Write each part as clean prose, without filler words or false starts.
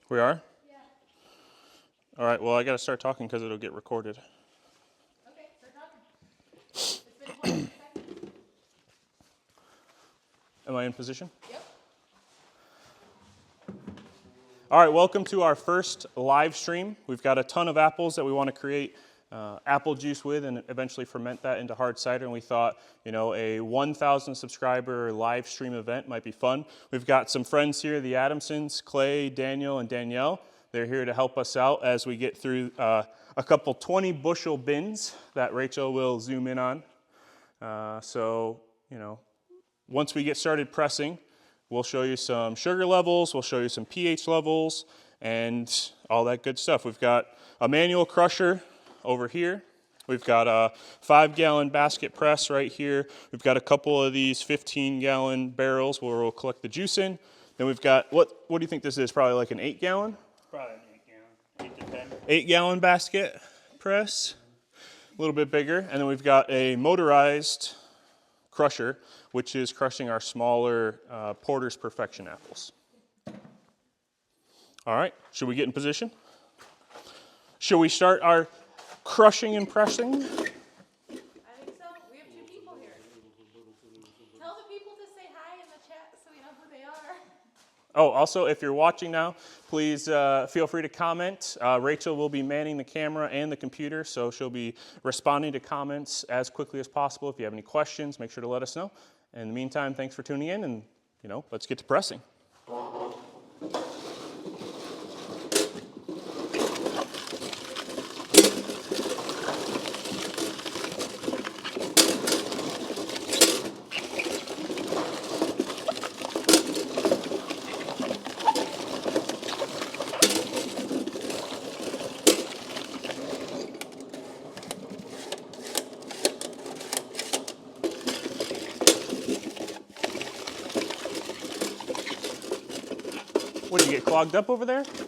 We are? Yeah. All right, well, I got to start talking because it'll get recorded. Okay, start talking. It's been 20 seconds. Am I in position? Yep. All right, welcome to our first live stream. We've got a ton of apples that we want to create apple juice with and eventually ferment that into hard cider. And we thought, a 1,000 subscriber live stream event might be fun. We've got some friends here, the Adamsons, Clay, Daniel, and Danielle. They're here to help us out as we get through a couple 20 bushel bins that Rachel will zoom in on. Once we get started pressing, we'll show you some sugar levels, we'll show you some pH levels, and all that good stuff. We've got a manual crusher over here. We've got a 5-gallon basket press right here. We've got a couple of these 15-gallon barrels where we'll collect the juice in. Then we've got, what do you think this is? Probably like an 8-gallon? Probably an 8-gallon, 8 to 10. 8-gallon basket press, a little bit bigger. And then we've got a motorized crusher, which is crushing our smaller Porter's Perfection apples. All right, should we get in position? Should we start our crushing and pressing? I think so. We have 2 people here. Tell the people to say hi in the chat so we know who they are. Oh, also, if you're watching now, please feel free to comment. Rachel will be manning the camera and the computer, so she'll be responding to comments as quickly as possible. If you have any questions, make sure to let us know. In the meantime, thanks for tuning in, and let's get to pressing. What, did you get clogged up over there? Turtle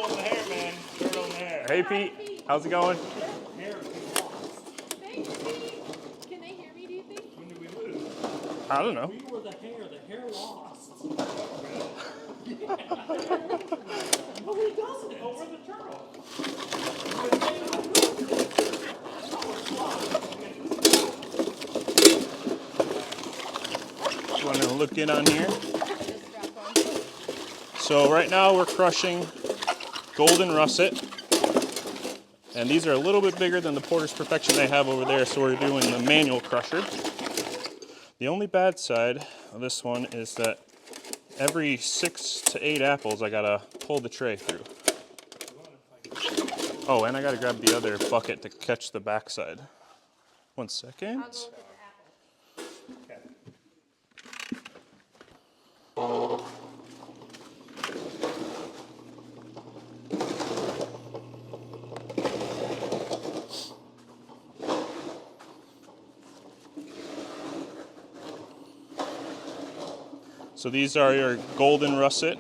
in the hair, man. Turtle in the hair. Hey, Pete. How's it going? Thanks, Pete. Can they hear me, do you think? When did we lose? I don't know. We were the hair lost. Well, who doesn't? Oh, we're the turtle. You want to look in on here? So right now we're crushing golden russet. And these are a little bit bigger than the Porter's Perfection they have over there, so we're doing the manual crusher. The only bad side of this one is that every 6 to 8 apples I gotta pull the tray through. Oh, and I gotta grab the other bucket to catch the backside. 1 second. I'll go look at the apple. So these are your golden russet,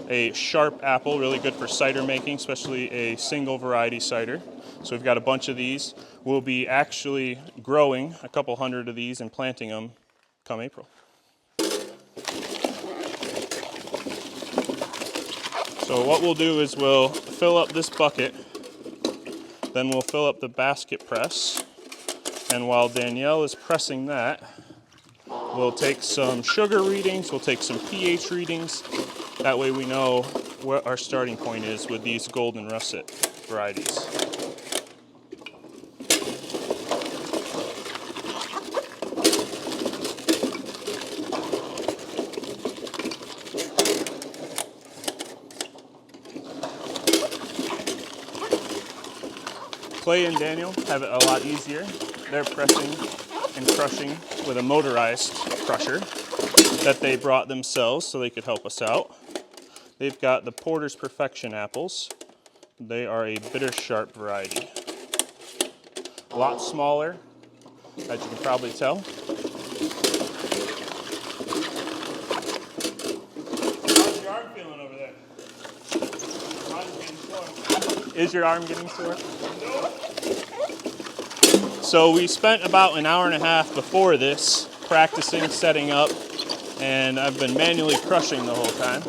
a sharp apple, really good for cider making, especially a single variety cider. So we've got a bunch of these. We'll be actually growing a couple hundred of these and planting them come April. So what we'll do is we'll fill up this bucket, then we'll fill up the basket press, and while Danielle is pressing that, we'll take some sugar readings, we'll take some pH readings. That way we know what our starting point is with these golden russet varieties. Clay and Daniel have it a lot easier. They're pressing and crushing with a motorized crusher that they brought themselves so they could help us out. They've got the Porter's Perfection apples. They are a bitter sharp variety. A lot smaller, as you can probably tell. How's your arm feeling over there? Mine's getting Is your arm getting sore? So we spent about an hour and a half before this practicing setting up, and I've been manually crushing the whole time.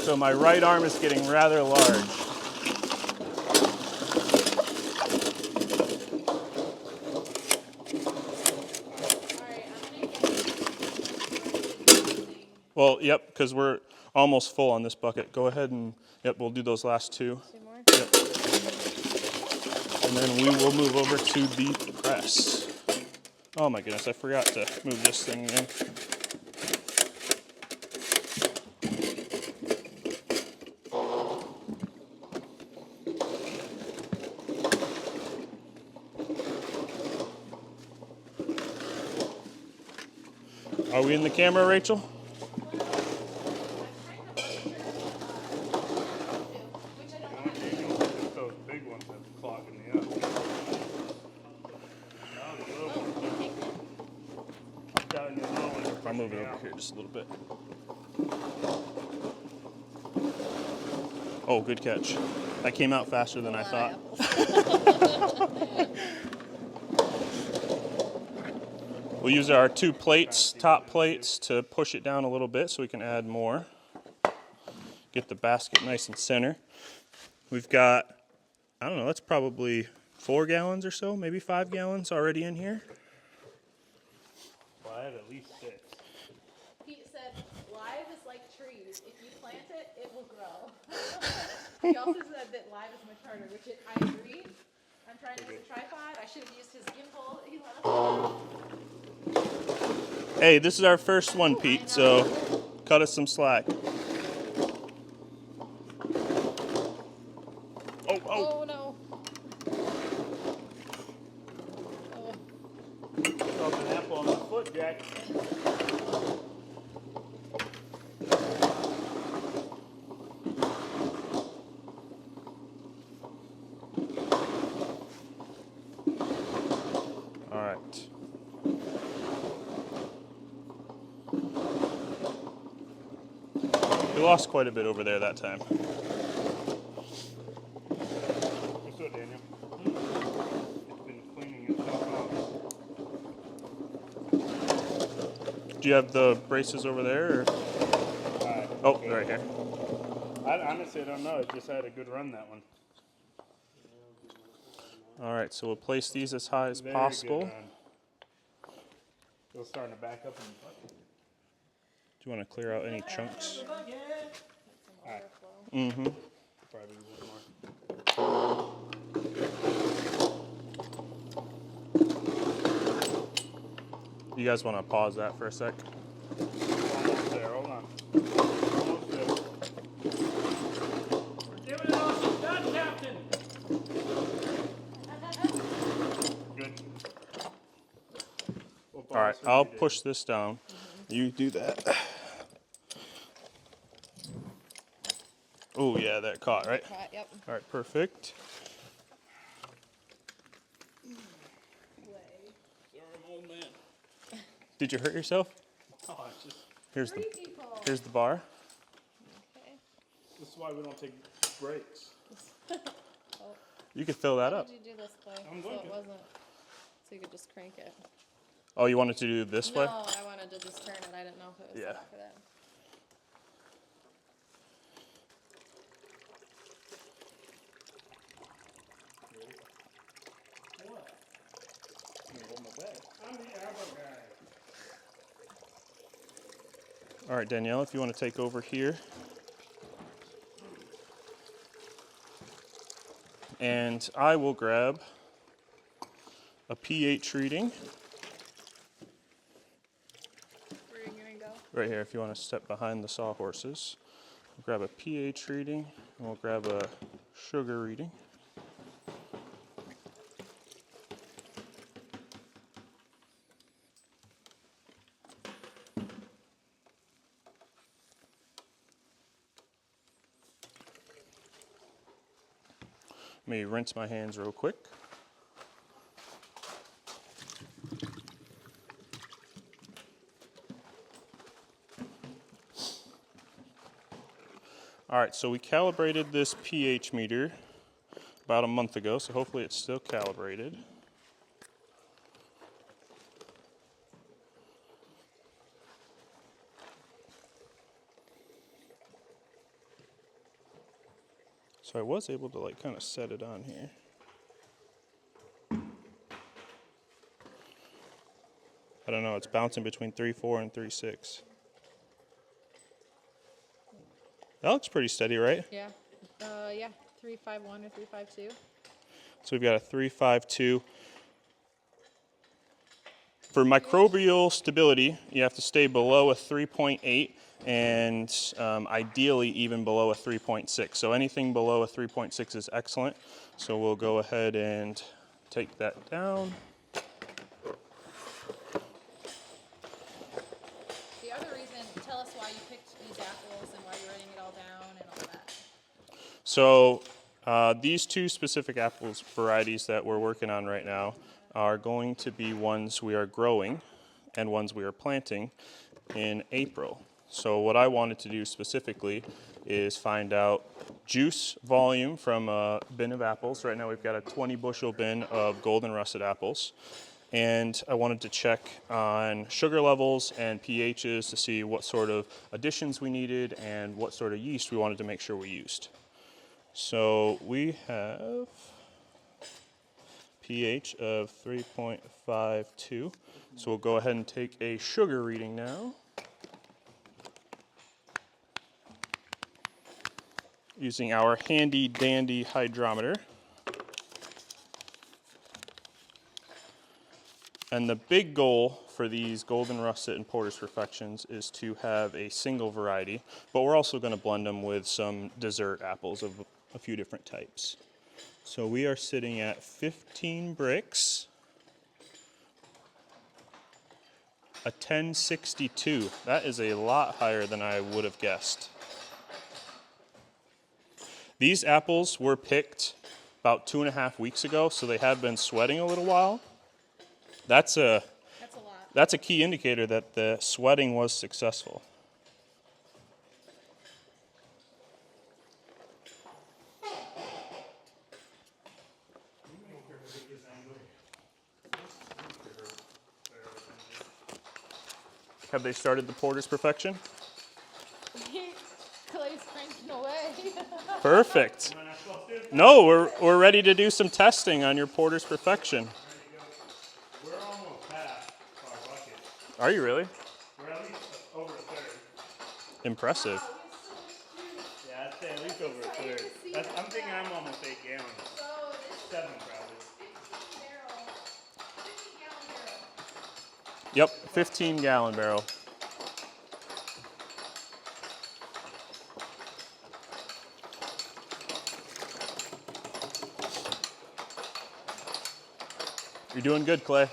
So my right arm is getting rather large. Well, yep, because we're almost full on this bucket. Go ahead and, yep, we'll do those last two. Two more? Yep. And then we will move over to the press. Oh my goodness, I forgot to move this thing in. Are we in the camera, Rachel? Those big ones that's clogging me up. I'll move it over here just a little bit. Oh, good catch. That came out faster than I thought. We'll use our two plates, top plates, to push it down a little bit so we can add more. Get the basket nice and center. We've got, I don't know, that's probably 4 gallons or so, maybe 5 gallons already in here. Well, I have at least 6. Pete said, live is like trees. If you plant it, it will grow. He also said that live is much harder, which I agree. I'm trying to use a tripod. I should have used his gimbal that he let us. Hey, this is our first one, Pete, so cut us some slack. Oh no. Oh. Drop an apple on my foot, Jack. All right. We lost quite a bit over there that time. What's good, Daniel? It's been cleaning itself out. Do you have the braces over there? Or? Oh, right here. I honestly don't know. It just had a good run, that one. All right, so we'll place these as high as Very possible. good run. Still starting to back up in the bucket. Do you want to clear out any chunks? Mm-hmm. Probably one more. You guys want to pause that for a sec? Almost there. Hold on. Almost there. We're giving it all some done, Captain. Good. All right, I'll push this down. You do that. Oh, yeah, that caught, right? Yep. All right, perfect. Did you hurt yourself? Oh, it's just, Here's the, Three people. here's the bar. Okay. this is why we don't take breaks. You could fill that How up. did you do this way? I'm So going it to. wasn't. So you could just crank it. Oh, you wanted to do this way? No, I wanted to just turn it. I didn't know if it was set Yeah. up for that. What? I'm gonna hold my bag. I'm the apple guy. All right, Danielle, if you want to take over here. And I will grab a pH reading. Where are you gonna go? Right here, if you want to step behind the sawhorses. We'll grab a pH reading, and we'll grab a sugar reading. Let me rinse my hands real quick. All right, so we calibrated this pH meter about a month ago, so hopefully it's still calibrated. So I was able to like kind of set it on here. I don't know, it's bouncing between 3.4 and 3.6. That looks pretty steady, right? Yeah. Yeah. 3.51 or 3.52. So we've got a 3.52. For microbial stability, you have to stay below a 3.8 and ideally even below a 3.6. So anything below a 3.6 is excellent. So we'll go ahead and take that down. The other reason, tell us why you picked these apples and why you're writing it all down and all that. So these two specific apples varieties that we're working on right now are going to be ones we are growing and ones we are planting in April. So what I wanted to do specifically is find out juice volume from a bin of apples. Right now we've got a 20 bushel bin of golden russet apples. And I wanted to check on sugar levels and pHs to see what sort of additions we needed and what sort of yeast we wanted to make sure we used. So we have pH of 3.52. So we'll go ahead and take a sugar reading now. Using our handy dandy hydrometer. And the big goal for these golden russet and porter's perfections is to have a single variety, but we're also going to blend them with some dessert apples of a few different types. So we are sitting at 15 bricks, a 1062. That is a lot higher than I would have guessed. These apples were picked about 2.5 weeks ago, so they have been sweating a little while. That's a lot. That's a key indicator that the sweating was successful. Have they started the porter's perfection? Clay's cranking away. Perfect. No, we're ready to do some testing on your porter's perfection. We're almost past our bucket. Are you really? We're at least over a third. Impressive. Yeah, I'd say at least over a third. I'm thinking I'm almost 8 gallons. So this 7 probably. 15 barrel. Yep, 15-gallon barrel. You're doing good, Clay. It's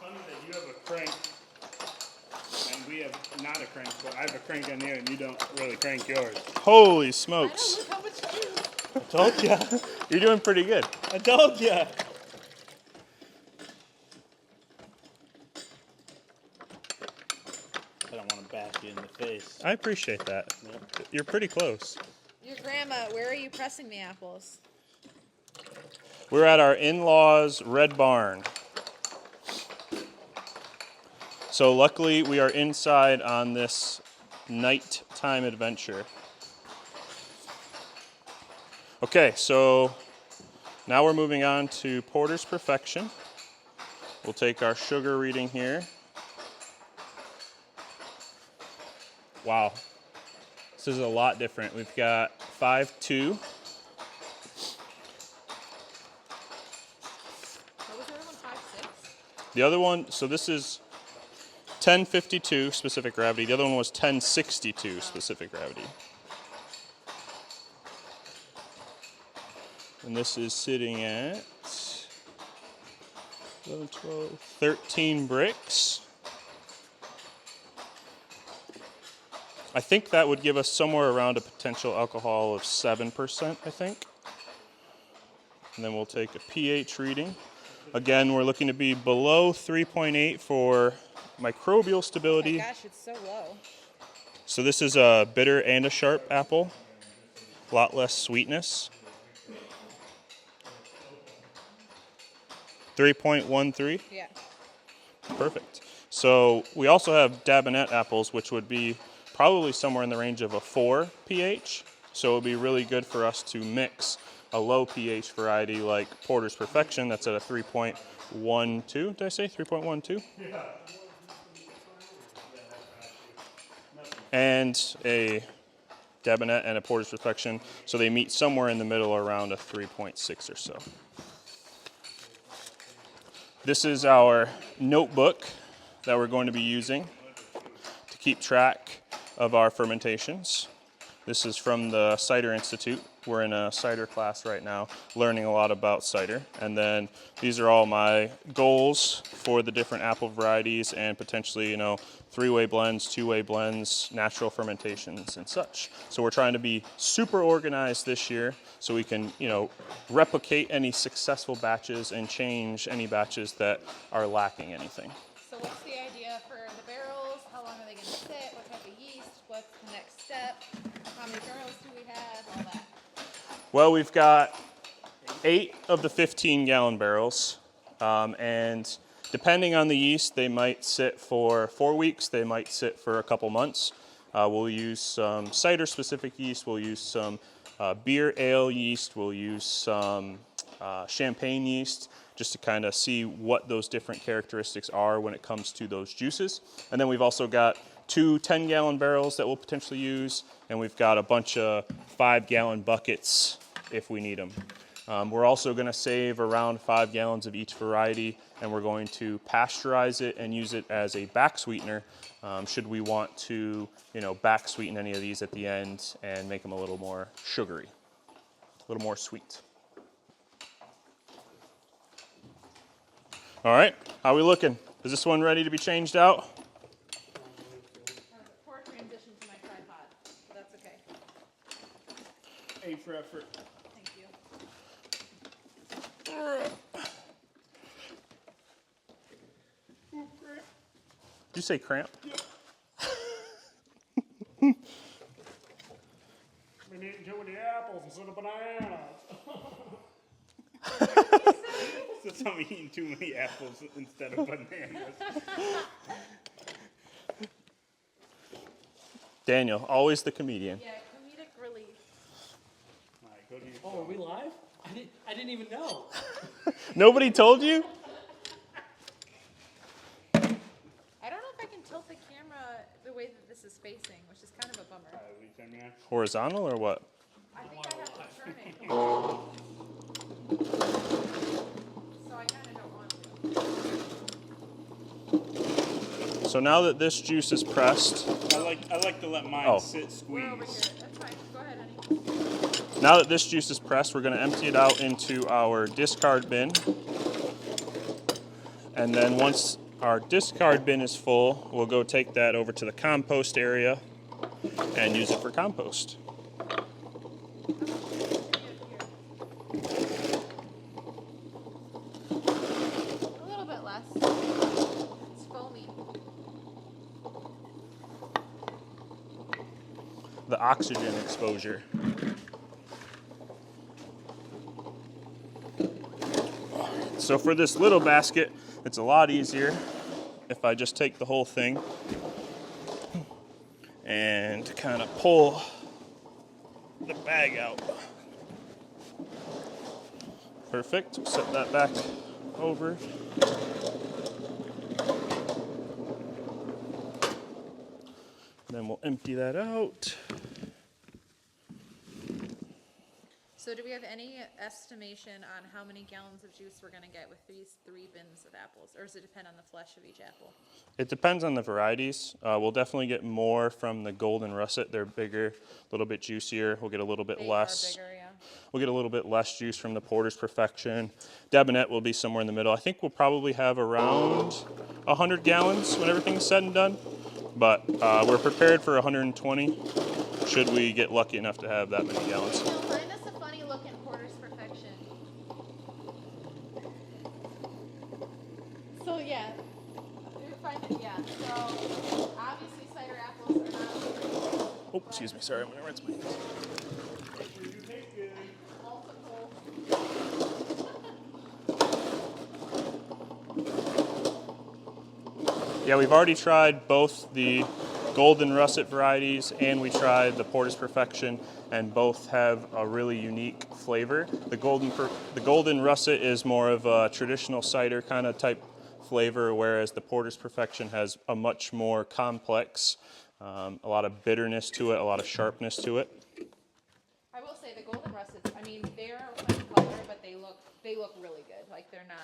funny that you have a crank and we have not a crank, but I have a crank on here and you don't really crank yours. Holy I smokes. know, look how much juice. I told ya. You're doing pretty good. I told ya. I don't want to bash you in the face. I appreciate that. Yep. You're pretty close. Your grandma, where are you pressing the apples? We're at our in-laws' red barn. So luckily we are inside on this nighttime adventure. Okay, so now we're moving on to porter's perfection. We'll take our sugar reading here. Wow, this is a lot different. We've got 5.2. What was the other one, 5.6? The other one, so this is 1052 specific gravity. The other one was 1062 specific gravity. And this is sitting at 11, 12, 13 bricks. I think that would give us somewhere around a potential alcohol of 7%, I think. And then we'll take a pH reading. Again, we're looking to be below 3.8 for microbial stability. Oh my gosh, it's so low. So this is a bitter and a sharp apple. a lot less sweetness. 3.13. Yeah. Perfect. So we also have Dabinette apples, which would be probably somewhere in the range of a 4 pH. So it would be really good for us to mix a low pH variety like Porter's Perfection that's at a 3.12. Did I say 3.12? And a Dabinette and a Porter's Perfection. So they meet somewhere in the middle around a 3.6 or so. This is our notebook that we're going to be using to keep track of our fermentations. This is from the Cider Institute. We're in a cider class right now, learning a lot about cider. And then these are all my goals for the different apple varieties and potentially, you know, three-way blends, two-way blends, natural fermentations and such. So we're trying to be super organized this year so we can, you know, replicate any successful batches and change any batches that are lacking anything. So what's the idea for the barrels? How long are they going to sit? What type of yeast? What's the next step? How many barrels do we have? All that. Well, we've got 8 of the 15-gallon barrels, and depending on the yeast, they might sit for 4 weeks, they might sit for a couple months. We'll use some cider-specific yeast, we'll use some beer ale yeast, we'll use some champagne yeast, just to kind of see what those different characteristics are when it comes to those juices. And then we've also got 2 10-gallon barrels that we'll potentially use, and we've got a bunch of 5-gallon buckets if we need them. We're also going to save around 5 gallons of each variety, and we're going to pasteurize it and use it as a back sweetener should we want to, you know, back sweeten any of these at the end and make them a little more sugary, a little more sweet. All right, how are we looking? Is this one ready to be changed out? Poor transition to my tripod, but that's okay. A for effort. Thank you. Did you say cramp? We need to do the apples instead of bananas. So I'm eating too many apples instead of bananas. Daniel, always the comedian. Yeah, comedic relief. All right, go to your Oh, are we live? I didn't even know. Nobody told you? I don't know if I can tilt the camera the way that this is facing, which is kind of a bummer. Horizontal or what? I think I have to turn it. So I kind of don't want to. So now that this juice is pressed, I like to let mine sit We're over here. squeeze. That's fine. Go ahead, honey. now that this juice is pressed, we're going to empty it out into our discard bin. And then once our discard bin is full, we'll go take that over to the compost area and use it for compost. A little bit less. It's foamy. The oxygen exposure. So for this little basket, it's a lot easier if I just take the whole thing and kind of pull the bag out. Perfect. We'll set that back over. Then we'll empty that out. So do we have any estimation on how many gallons of juice we're going to get with these 3 bins of apples? Or does it depend on the flesh of each apple? It depends on the varieties. We'll definitely get more from the golden russet. They're bigger, a little bit juicier. We'll get a little bit They less. are bigger, yeah. We'll get a little bit less juice from the Porter's Perfection. Dabinette will be somewhere in the middle. I think we'll probably have around 100 gallons when everything's said and done. But we're prepared for 120 should we get lucky enough to have that many gallons. Now, find us a funny looking Porter's Perfection. So yeah, yeah. So obviously cider apples are not. Oh, excuse me. Sorry, I'm going to rinse my hands. Multiple. Yeah, we've already tried both the golden russet varieties and we tried the Porter's Perfection, and both have a really unique flavor. The golden russet is more of a traditional cider kind of type flavor, whereas the Porter's Perfection has a much more complex, a lot of bitterness to it, a lot of sharpness to it. I will say the golden russets, I mean, they're one color, but they look really good. Like they're not.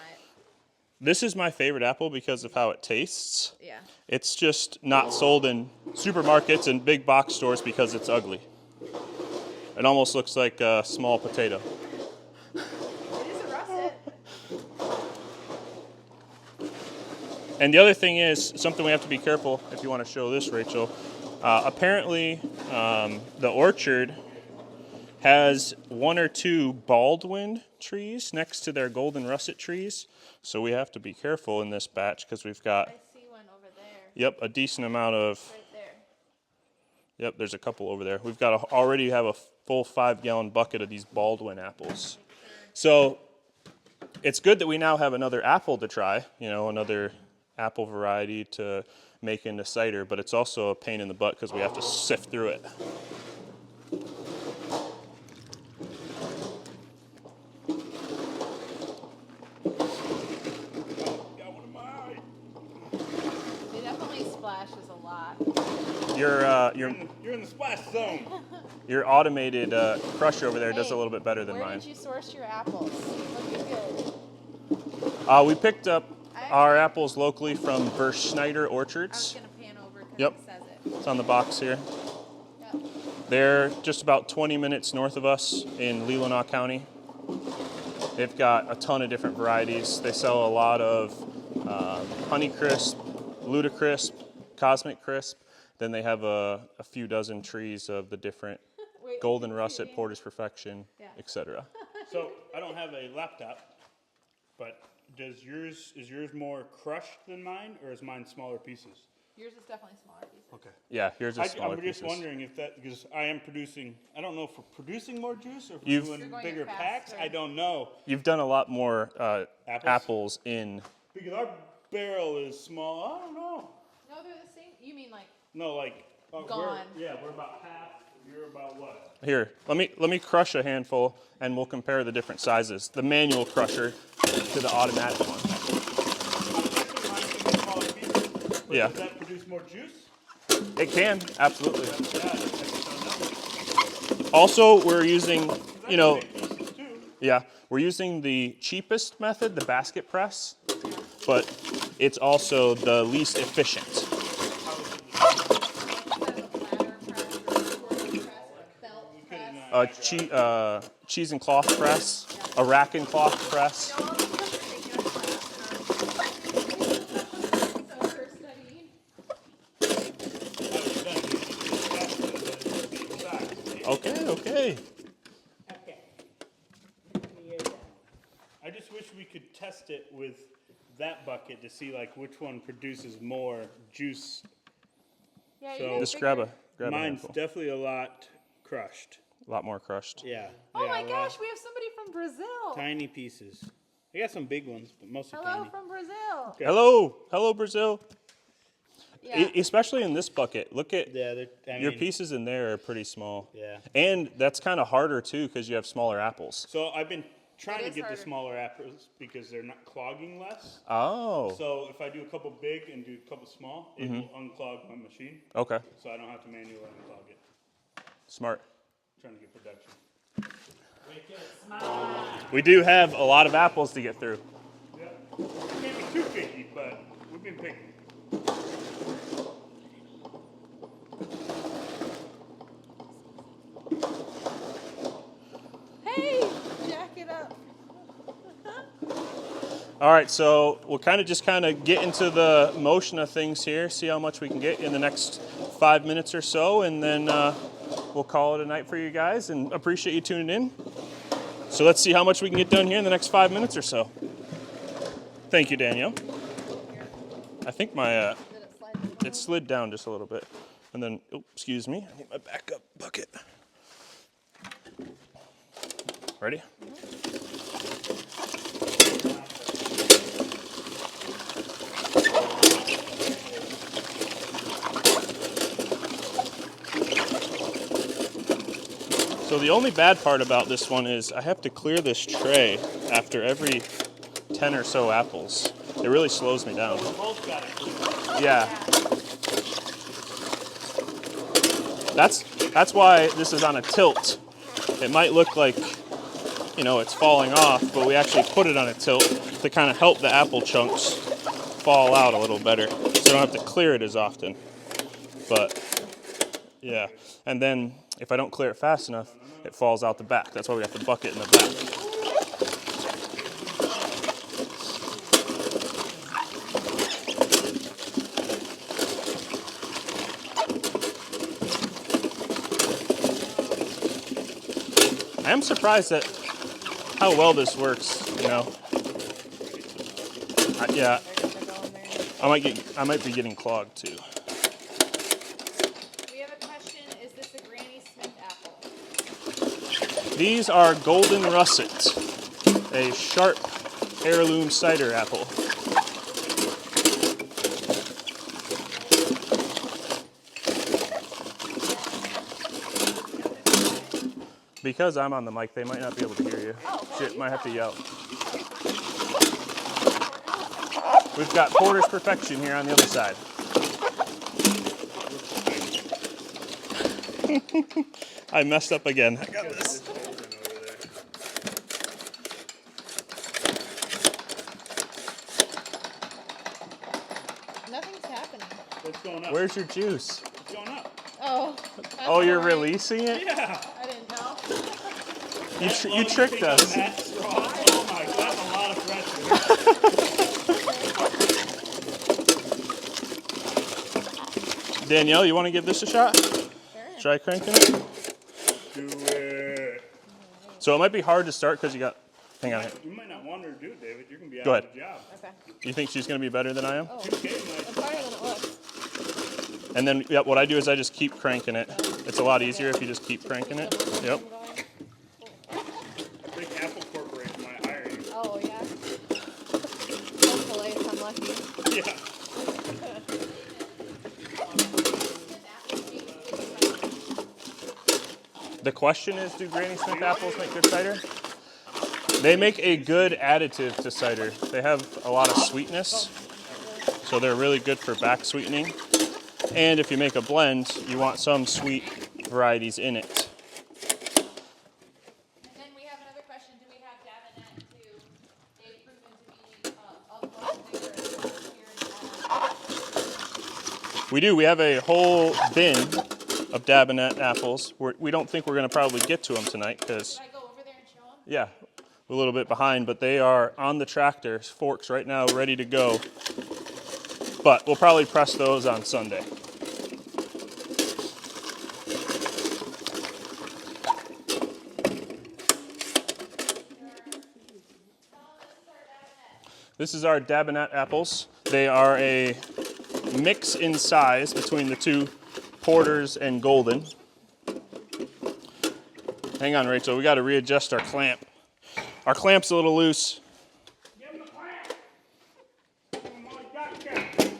This is my favorite apple because of how it tastes. Yeah. It's just not sold in supermarkets and big box stores because it's ugly. It almost looks like a small potato. It is a russet. And the other thing is, something we have to be careful if you want to show this, Rachel. Apparently, the orchard has 1 or 2 Baldwin trees next to their golden russet trees. So we have to be careful in this batch because we've got, I see one over there. yep, a decent amount of, Right there. yep, there's a couple over there. We've got already have a full 5-gallon bucket of these Baldwin apples. So it's good that we now have another apple to try, another apple variety to make into cider, but it's also a pain in the butt because we have to sift through it. It definitely splashes a lot. You're in the splash zone. Your automated crusher over there does Hey, a little bit better than where mine. did you source your apples? Looking good. We picked up our apples locally from Schneider I was Orchards. gonna pan over because Yep. it says it. It's on the box here. Yep. They're just about 20 minutes north of us in Leelanau County. They've got a ton of different varieties. They sell a lot of Honeycrisp, Ludacrisp, Cosmic Crisp. Then they have a few dozen trees of the different Wait, Golden you can see Russet, it. Porter's Perfection, Yeah. etc. So I don't have a laptop, but is yours more crushed than mine, or is mine smaller pieces? Yours is definitely smaller pieces. Okay. Yeah, here's a smaller I'm just pieces. wondering if that, because I am producing, I don't know if we're producing more juice or if You've- we're You're doing going bigger faster. packs. I don't know. You've done a lot more Apples? apples in. Because our barrel is small. I don't know. No, they're the same. You mean like No, like, Gone. we're about half. You're about what? Here, let me crush a handful, and we'll compare the different sizes. The manual crusher to the automatic one. Mine can be smaller pieces. But Yeah. Does that produce more juice? It can, absolutely. Yeah, that's Also, we're using, big pieces too. yeah, we're using the cheapest method, the basket press, but it's also the least efficient. a ladder press or a swirling press or a belt press. Cheese and cloth press, a rack and cloth press. No, I'll just put your regular class. So we're studying. Okay, okay. I just wish we could test it with that bucket to see like which one produces more juice. Yeah, So- you guys Just figure- grab a Mine's handful. definitely a lot crushed. A lot more crushed. Yeah. Oh yeah, my a lot- gosh, we have somebody from Brazil. Tiny pieces. I got some big ones, but mostly Hello tiny. from Brazil. Hello, Brazil. Yeah. Especially in this bucket. Look at Yeah, your pieces in there are pretty small. Yeah. And that's kind of harder too because you have smaller apples. So I've been trying It to is get harder. the smaller apples because they're not clogging less. Oh, So if I do a couple big and do a couple small, it will unclog my machine, okay. so I don't have to manually unclog it. Smart. Trying to get production. We do have a lot of apples to get through. Yeah. Can't be too picky, but we've been picky. Hey, jack it up. All right, so we'll kind of get into the motion of things here, see how much we can get in the next 5 minutes or so, and then we'll call it a night for you guys and appreciate you tuning in. So let's see how much we can get done here in the next 5 minutes or so. Thank you, Danielle. I think my Did it slide this it slid down just a little bit. And then, oh, excuse me, I need my backup bucket. way? Ready? So the only bad part about this one is I have to clear this tray after every 10 or so apples. It really slows me down. Both got it. Yeah. That's why this is on a tilt. It might look like, you know, it's falling off, but we actually put it on a tilt to kind of help the apple chunks fall out a little better, so you don't have to clear it as often. But yeah, and then if I don't clear it fast enough, it falls out the back. That's why we have the bucket in the back. I am surprised at how well this works, you know. Yeah, I might be getting clogged too. We have a question. Is this a Granny Smith apple? These are golden russet, a sharp heirloom cider apple. Because I'm on the mic, they might not be able to hear you. Shit, might have to yell. We've got Porter's Perfection here on the other side. I messed up again. I got this. Nothing's happening. What's going up? Where's your juice? What's going up? Oh. Oh, you're releasing it? Yeah. I didn't know. You tricked us. That straw. Oh my God, that's a lot of pressure. Danielle, you want to give this a shot? Sure. Try cranking it? Do it. So it might be hard to start because you got... Hang on. You might not want her to do it, David. You're going to be out Go of ahead. the job. Okay. You think she's going to be better than I am? Oh, Okay, it's harder than it looks. And then yeah, what I do is I just keep cranking it. It's a lot easier if you just keep cranking it. Yep. I think Apple Corporation might hire you. Oh, yeah. Hopefully, if I'm lucky. Yeah. The question is, do Granny Smith apples make good cider? They make a good additive to cider. They have a lot of sweetness, so they're really good for back sweetening. And if you make a blend, you want some sweet varieties in it. And then we have another question. Do we have Davenant too? They've proven to be a lot bigger here in We do. We have a whole bin of Davenant apples. We don't think we're going to probably get to them tonight because, Should I go over there and show them? yeah, we're a little bit behind, but they are on the tractor, forks right now, ready to go. But we'll probably press those on Sunday. This is our Davenant apples. They are a mix in size between the two Porters and Golden. Hang on, Rachel, we got to readjust our clamp. Our clamp's a little loose. Give him the clamp. Give him my gotcha.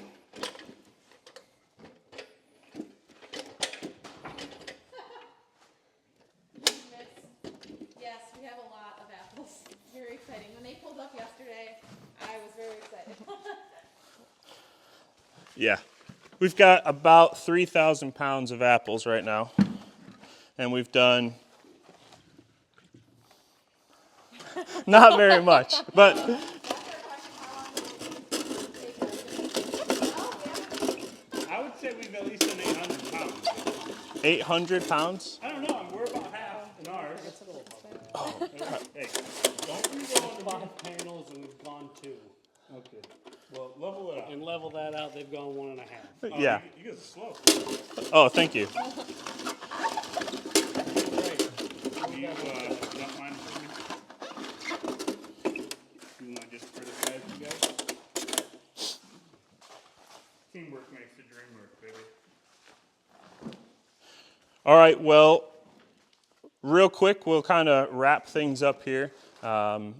Yes, we have a lot of apples. Very exciting. When they pulled up yesterday, I was very excited. Yeah. We've got about 3,000 pounds of apples right now. And we've done not very much, but I would say we've at least done 800 pounds. 800 pounds? I don't know. We're about half in ours. Hey, don't you go on the 5 panels and we've gone 2. Okay. Well, level it up. And level that out, they've gone 1.5. Oh, Yeah. You guys are slow. Oh, thank you. Do you not mind for me? You want to just criticize you guys? Teamwork makes the dream work, baby. All right, well, real quick, we'll kind of wrap things up here.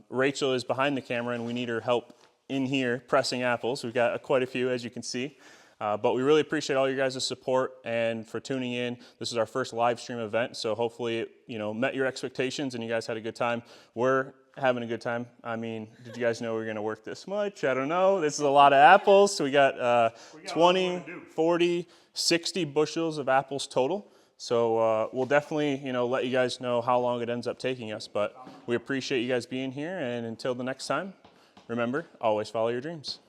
Rachel is behind the camera, and we need her help in here pressing apples. We've got quite a few, as you can see. But we really appreciate all you guys' support and for tuning in. This is our first live stream event, so hopefully it met your expectations and you guys had a good time. We're having a good time. I mean, did you guys know we were going to work this much? I don't know. This is a lot of apples. So we got 20, 40, 60 bushels of apples total. So we'll definitely let you guys know how long it ends up taking us. But we appreciate you guys being here, and until the next time, remember, always follow your dreams.